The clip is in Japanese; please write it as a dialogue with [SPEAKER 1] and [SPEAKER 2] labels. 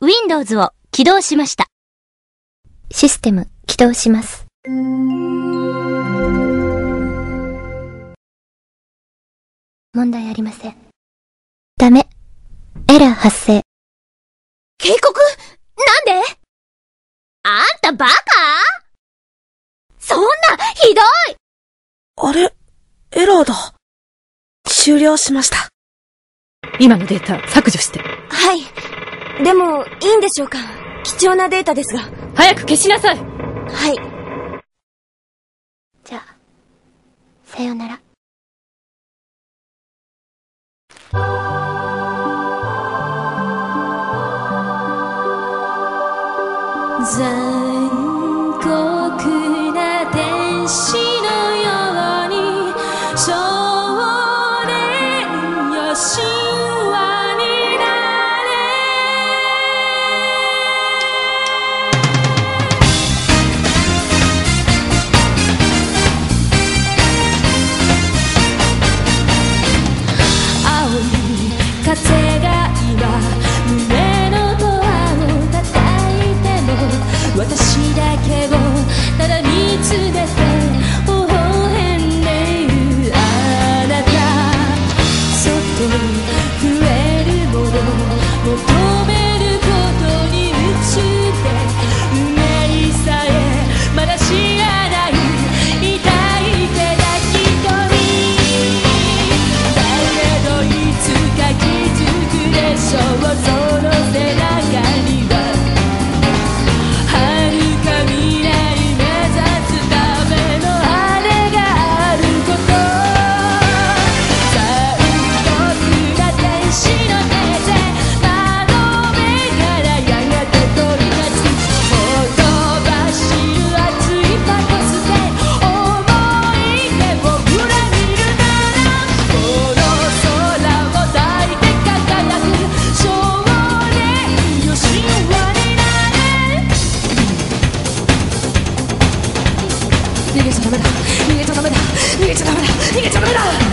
[SPEAKER 1] Windows を起動しました。
[SPEAKER 2] システム起動します。問題ありません。ダメ。エラー発生。
[SPEAKER 1] 警告？なんで？あんたバカ？そんな、ひどい！
[SPEAKER 3] あれ？エラーだ。終了しました。
[SPEAKER 4] 今のデータ削除して。
[SPEAKER 5] はい。でも、いいんでしょうか？貴重なデータですが。
[SPEAKER 4] 早く消しなさい。
[SPEAKER 5] はい。
[SPEAKER 2] じゃあ、さようなら。
[SPEAKER 6] 残酷な天使のように少年よ神話になれ。青い風が今胸のドアを叩いても私だけをただ見つめて微笑んでいるあなた。そっと増えるもの求めることに夢中で運命さえまだ知らない痛い手抱き込み。誰もいつか気づくでしょう。その背中には逃げちゃダメだ。